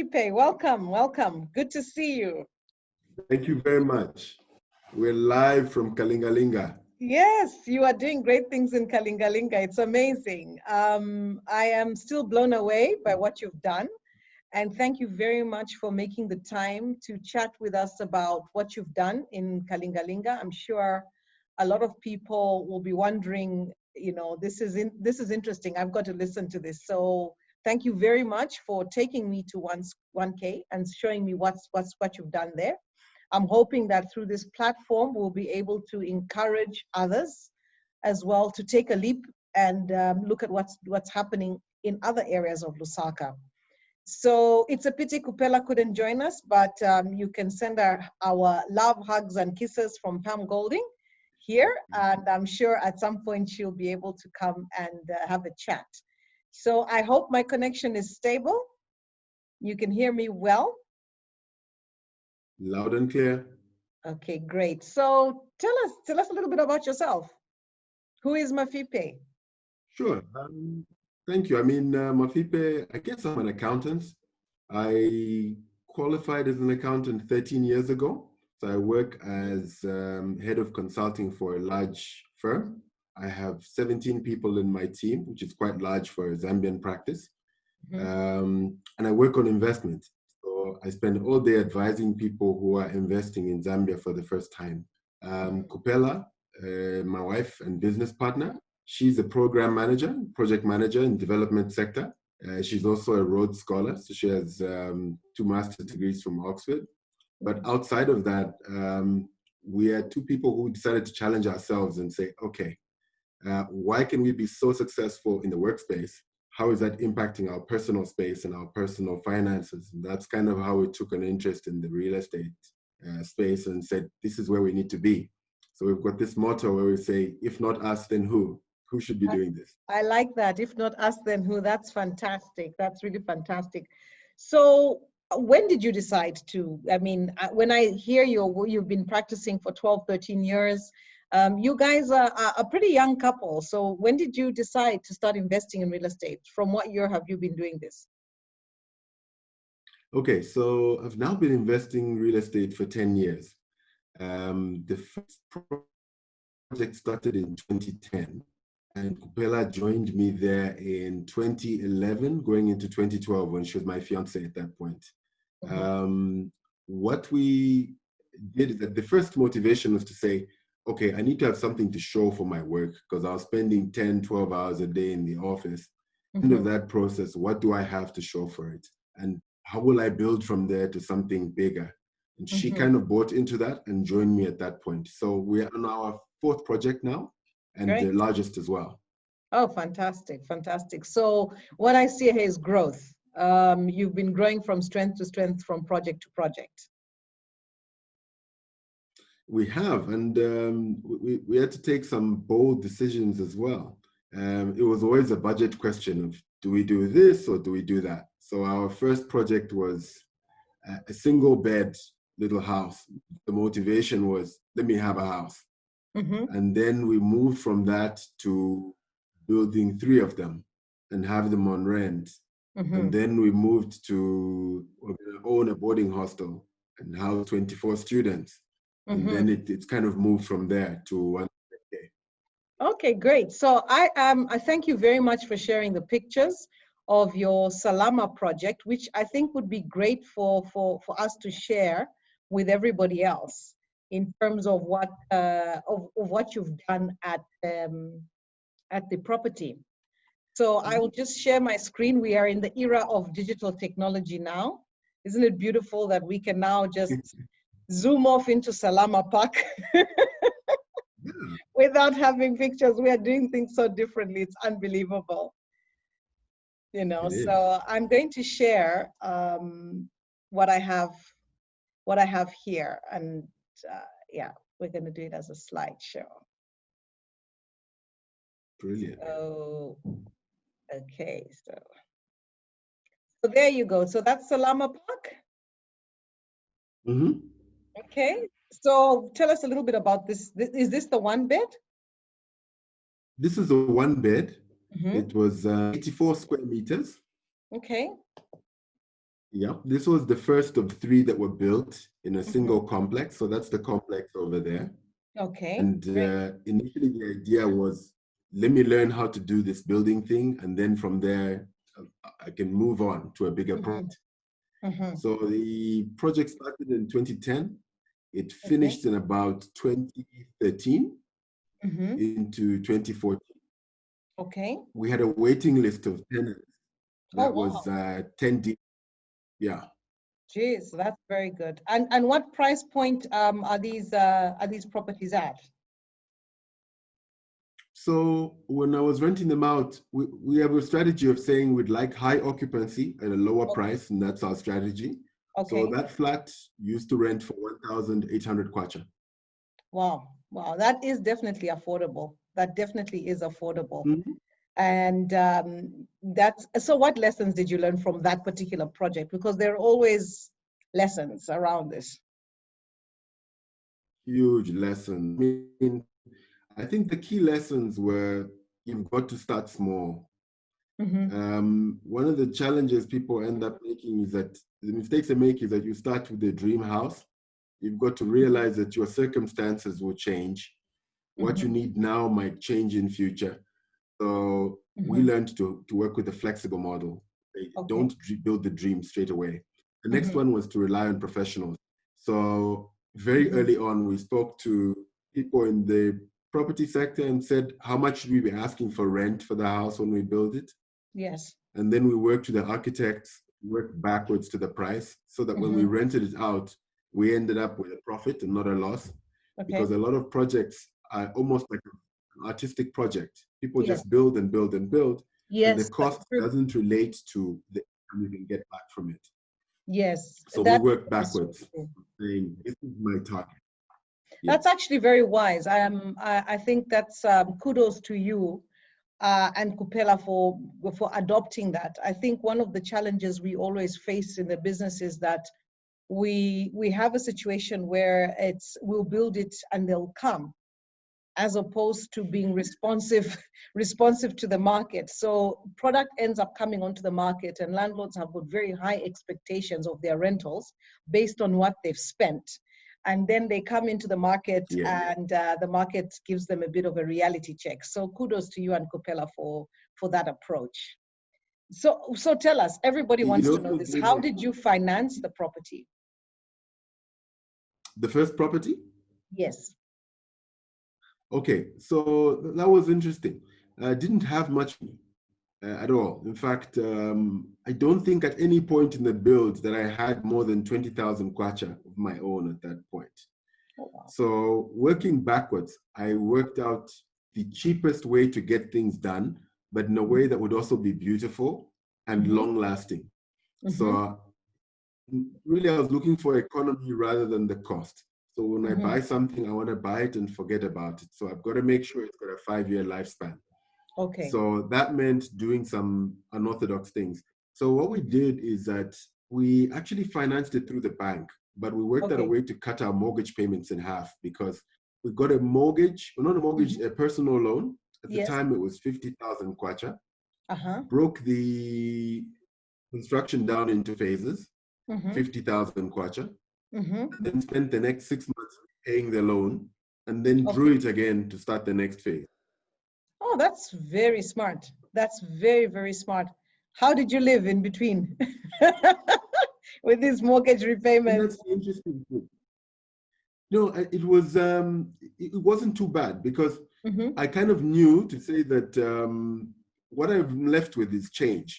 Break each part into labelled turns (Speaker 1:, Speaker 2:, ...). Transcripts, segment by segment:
Speaker 1: Mafipe, welcome, welcome. Good to see you.
Speaker 2: Thank you very much. We're live from Kalingalinga.
Speaker 1: Yes, you are doing great things in Kalingalinga. It's amazing. I am still blown away by what you've done. And thank you very much for making the time to chat with us about what you've done in Kalingalinga. I'm sure a lot of people will be wondering, you know, this is interesting. I've got to listen to this. So thank you very much for taking me to 1K and showing me what you've done there. I'm hoping that through this platform, we'll be able to encourage others as well to take a leap and look at what's happening in other areas of Lusaka. So it's a pity Kupela couldn't join us, but you can send our love, hugs, and kisses from Pam Golding here. And I'm sure at some point she'll be able to come and have a chat. So I hope my connection is stable. You can hear me well.
Speaker 2: Loud and clear.
Speaker 1: Okay, great. So tell us a little bit about yourself. Who is Mafipe?
Speaker 2: Sure. Thank you. I mean, Mafipe, I guess I'm an accountant. I qualified as an accountant 13 years ago. So I work as head of consulting for a large firm. I have 17 people in my team, which is quite large for a Zambian practice. Mm-hmm. And I work on investment. So I spend all day advising people who are investing in Zambia for the first time. Kupela, my wife and business partner, she's a program manager, project manager in development sector. She's also a Rhodes Scholar, so she has 2 master's degrees from Oxford. But outside of that, we are 2 people who decided to challenge ourselves and say, okay, why can we be so successful in the workspace? How is that impacting our personal space and our personal finances? And that's kind of how we took an interest in the real estate space and said, this is where we need to be. So we've got this motto where we say, if not us, then who? Who should be doing this?
Speaker 1: I like that. If not us, then who? That's fantastic. That's really fantastic. So when did you decide to, I mean, when I hear you've been practicing for 12, 13 years, you guys are a pretty young couple. So when did you decide to start investing in real estate? From what year have you been doing this?
Speaker 2: Okay, so I've now been investing in real estate for 10 years. The first project started in 2010. And Kupela joined me there in 2011, going into 2012 when she was my fiance at that point. Mm-hmm. What we did is that the first motivation was to say, okay, I need to have something to show for my work because I was spending 10, 12 hours a day in the office. Mm-hmm. End of that process, what do I have to show for it? And how will I build from there to something bigger? And she kind of bought into that and joined me at that point. So we're on our 4th project now. And Great. The largest as well.
Speaker 1: Oh, fantastic, fantastic. So what I see here is growth. You've been growing from strength to strength, from project to project.
Speaker 2: We have, and we had to take some bold decisions as well. It was always a budget question of, do we do this or do we do that? So our first project was a single bed little house. The motivation was, let me have a house. Mm-hmm. And then we moved from that to building 3 of them and have them on rent. Mm-hmm. And then we moved to own a boarding hostel and house 24 students. Mm-hmm. And then it's kind of moved from there to 1K.
Speaker 1: Okay, great. So I thank you very much for sharing the pictures of your Salama project, which I think would be great for us to share with everybody else, in terms of what you've done at the property. So I will just share my screen. We are in the era of digital technology now. Isn't it beautiful that we can now just zoom off into Salama Park without having pictures? We are doing things so differently. It's unbelievable. You know, so I'm going to share what I have here, and yeah, we're going to do it as a slideshow.
Speaker 2: Brilliant.
Speaker 1: So, okay, so there you go. So that's Salama Park.
Speaker 2: Mm-hmm.
Speaker 1: Okay, so tell us a little bit about this. Is this the 1 bed?
Speaker 2: This is a 1 bed. Mm-hmm. It was 84 square meters.
Speaker 1: Okay.
Speaker 2: Yeah, this was the first of three that were built in a
Speaker 1: Mhm.
Speaker 2: single complex. So that's the complex over there.
Speaker 1: Okay.
Speaker 2: And initially, the idea was, let me learn how to do this building thing, and then from there, I can move on to a bigger
Speaker 1: Mm-hmm.
Speaker 2: project.
Speaker 1: Mm-hmm.
Speaker 2: So the project started in 2010. It
Speaker 1: Okay.
Speaker 2: finished in about 2013
Speaker 1: Mm-hmm.
Speaker 2: into 2014.
Speaker 1: Okay.
Speaker 2: We had a waiting list of tenants
Speaker 1: Oh,
Speaker 2: that was
Speaker 1: wow.
Speaker 2: 10 deep. Yeah.
Speaker 1: Jeez, that's very good. And what price point are these properties at?
Speaker 2: So when I was renting them out, we have a strategy of saying we'd like high occupancy and a lower
Speaker 1: Okay.
Speaker 2: price, and that's our strategy. So
Speaker 1: Okay.
Speaker 2: that flat used to rent for 1,800 kwacha.
Speaker 1: Wow. Wow. That is definitely affordable. That definitely is affordable.
Speaker 2: Mhm.
Speaker 1: And that's so. What lessons did you learn from that particular project? Because there are always lessons around this.
Speaker 2: Huge lesson. I mean, I think the key lessons were you've got to start small.
Speaker 1: Mm-hmm.
Speaker 2: One of the challenges people end up making is that the mistakes they make is that you start with a dream house. You've got to
Speaker 1: Mm-hmm.
Speaker 2: realize that your circumstances will change. What you
Speaker 1: Mm-hmm.
Speaker 2: need now might change in future. So we
Speaker 1: Mm-hmm.
Speaker 2: learned to work with a flexible model.
Speaker 1: Okay.
Speaker 2: Don't build the dream straight away. The next
Speaker 1: Mm-hmm.
Speaker 2: one was to rely on professionals. So very
Speaker 1: Mm-hmm.
Speaker 2: early on, we spoke to people in the property sector and said, how much should we be asking for rent for the house when we build it?
Speaker 1: Yes.
Speaker 2: And then we worked with the architects, worked backwards to the price so that when we
Speaker 1: Mm-hmm.
Speaker 2: rented it out, we ended up with a profit and not a loss.
Speaker 1: Okay.
Speaker 2: Because a lot of projects are almost like an artistic project. People
Speaker 1: Yes.
Speaker 2: just build and build and build, and the
Speaker 1: Yes. That's
Speaker 2: cost
Speaker 1: true.
Speaker 2: doesn't relate to the income you can get back from it.
Speaker 1: Yes.
Speaker 2: So we
Speaker 1: That
Speaker 2: work
Speaker 1: is so
Speaker 2: backwards,
Speaker 1: true.
Speaker 2: saying, this is my target. Yeah.
Speaker 1: That's actually very wise. I think that's kudos to you and Kupela for adopting that. I think one of the challenges we always face in the business is that we have a situation where it's we'll build it and they'll come, as opposed to being responsive to the market. So product ends up coming onto the market, and landlords have got very high expectations of their rentals based on what they've spent. And then they come into the market,
Speaker 2: Yeah.
Speaker 1: and the market gives them a bit of a reality check. So kudos to you and Kupela for that approach. So tell us, everybody
Speaker 2: It
Speaker 1: wants to know
Speaker 2: also
Speaker 1: this.
Speaker 2: gave
Speaker 1: How
Speaker 2: us
Speaker 1: did you finance the property?
Speaker 2: the first property.
Speaker 1: Yes.
Speaker 2: Okay, so that was interesting. I didn't have much at all. In fact, I don't think at any point in the build that I had more than 20,000 kwacha of my own at that point.
Speaker 1: Oh, wow.
Speaker 2: So working backwards, I worked out the cheapest way to get things done, but in a way that would also be beautiful and
Speaker 1: Mm-hmm.
Speaker 2: long lasting.
Speaker 1: Mm-hmm.
Speaker 2: So really, I was looking for economy rather than the cost. So when I
Speaker 1: Mm-hmm.
Speaker 2: buy something, I want to buy it and forget about it. So I've got to make sure it's got a 5-year lifespan.
Speaker 1: Okay.
Speaker 2: So that meant doing some unorthodox things. So what we
Speaker 1: Mm-hmm.
Speaker 2: did is that we actually financed it through the bank, but we worked out a
Speaker 1: Okay.
Speaker 2: way to cut our mortgage payments in half because we got a mortgage, well, not a mortgage,
Speaker 1: Mm-hmm.
Speaker 2: a personal loan. At the
Speaker 1: Yes.
Speaker 2: time, it was 50,000 kwacha.
Speaker 1: Uh-huh.
Speaker 2: Broke the construction down into phases,
Speaker 1: Mm-hmm.
Speaker 2: 50,000 kwacha,
Speaker 1: Mm-hmm.
Speaker 2: and then spent the next 6 months paying the loan, and then drew
Speaker 1: Okay.
Speaker 2: it again to start the next phase.
Speaker 1: Oh, that's very smart. That's very, very smart. How did you live in between with these mortgage
Speaker 2: And that's
Speaker 1: repayments?
Speaker 2: the interesting thing. No, it wasn't too bad because
Speaker 1: Mm-hmm.
Speaker 2: I kind of knew to say that what I'm left with is change.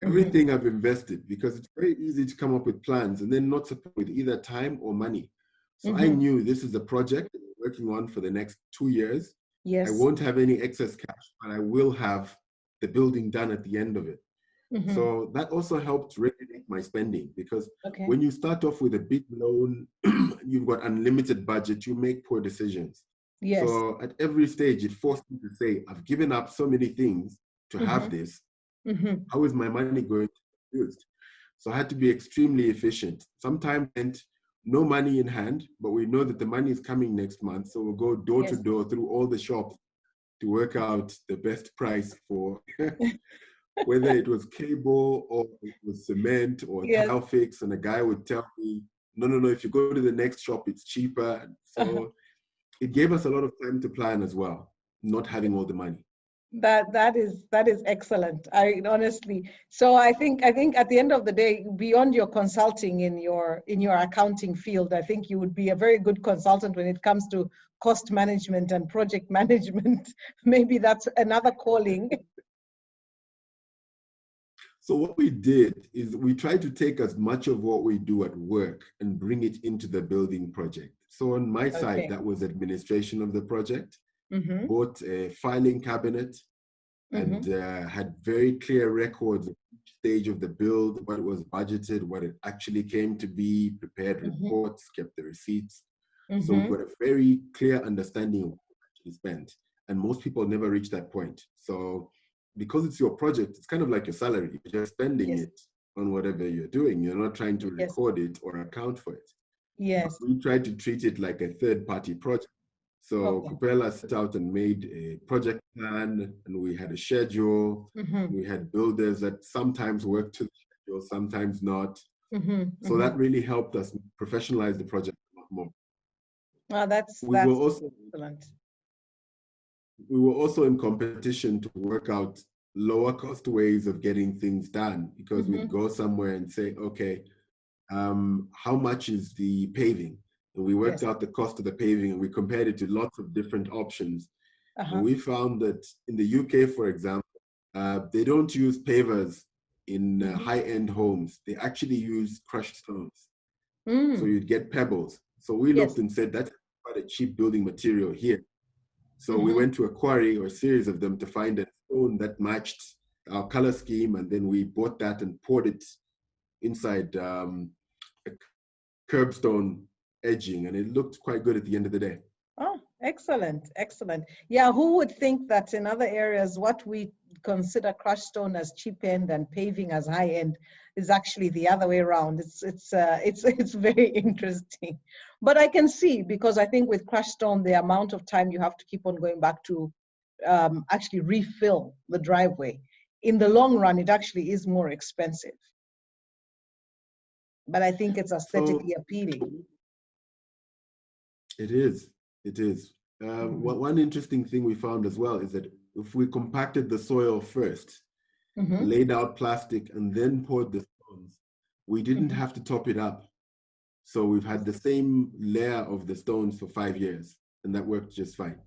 Speaker 1: Mm-hmm.
Speaker 2: Everything I've invested because it's very easy to come up with plans and then not support with either time or money. So I
Speaker 1: Mm-hmm.
Speaker 2: knew this is a project that I'm working on for the next 2 years. I
Speaker 1: Yes.
Speaker 2: won't have any excess cash, but I will have the building done at the end of it.
Speaker 1: Mm-hmm.
Speaker 2: So that also helped regulate my spending because
Speaker 1: Okay.
Speaker 2: when you start off with a big loan, you've got unlimited budget, you make poor decisions.
Speaker 1: Yes.
Speaker 2: So at every stage, it forced me to say, I've given up so many things to
Speaker 1: Mm-hmm.
Speaker 2: have this.
Speaker 1: Mm-hmm.
Speaker 2: How is my money going to be used? So I had to be extremely efficient. Sometimes meant no money in hand, but we know that the money is coming next month. So we'll go door to
Speaker 1: Yes.
Speaker 2: door through all the shops to work out the best price for whether it was cable or it was cement or
Speaker 1: Yes.
Speaker 2: tile fix, and a guy would tell me, no, if you go to the next shop, it's cheaper. And so it gave us a lot of time to plan as well, not having all the money.
Speaker 1: That is excellent. I honestly, so I think at the end of the day, beyond your consulting in your accounting field, I think you would be a very good consultant when it comes to cost management and project management. Maybe that's another calling.
Speaker 2: So what we did is we tried to take as much of what we do at work and bring it into the building project. So on my side,
Speaker 1: Okay.
Speaker 2: that was administration of the project,
Speaker 1: Mm-hmm.
Speaker 2: bought a filing cabinet, and had very clear records of each stage of the build, what was budgeted, what it actually came to be, prepared reports, kept the receipts. So we've got a very clear understanding of what we actually spent. And most people never reach that point. So because it's your project, it's kind of like your salary. You're just spending it on whatever you're doing. You're not trying to record it or account for it.
Speaker 1: Yes.
Speaker 2: But we try to treat it like a third-party project. So Kupela set out and made a project plan, and we had a schedule. We had builders that sometimes worked to the schedule, sometimes not. So that really helped us professionalize the project a lot more.
Speaker 1: That's excellent.
Speaker 2: We were also in competition to work out lower cost ways of getting things done, because we'd go somewhere and say, okay, how much is the paving? And we worked out the cost of the paving, and we compared it to lots of different options. And we found that in the UK, for example, they don't use pavers in high-end homes. They actually use crushed stones. So you'd get pebbles. So we looked and said, that's quite a cheap building material here. So we went to a quarry, or a series of them, to find a stone that matched our color scheme. And then we bought that and poured it inside a curbstone edging, and it looked quite good at the end of the day.
Speaker 1: Oh, excellent, excellent. Yeah, who would think that in other areas, what we consider crushed stone as cheap end and paving as high end is actually the other way around. It's very interesting. But I can see, because I think with crushed stone, the amount of time you have to keep on going back to actually refill the driveway, in the long run, it actually is more expensive. But I think it's aesthetically appealing.
Speaker 2: It is. It is. One interesting thing we found as well is that if we compacted the soil first, laid out plastic, and then poured the stones, we didn't have to top it up. So we've had the same layer of the stones for 5 years, and that worked just fine.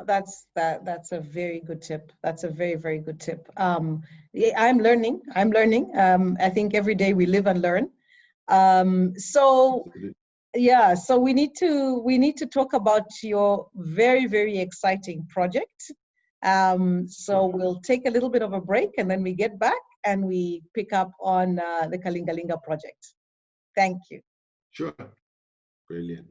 Speaker 1: That's a very good tip. That's a very, very good tip. Yeah, I'm learning. I think every day we live and learn. Yeah, so we need to talk about your very, very exciting project. So we'll take a little bit of a break, and then we get back and we pick up on the Kalingalinga project. Thank you.
Speaker 2: Sure. Brilliant.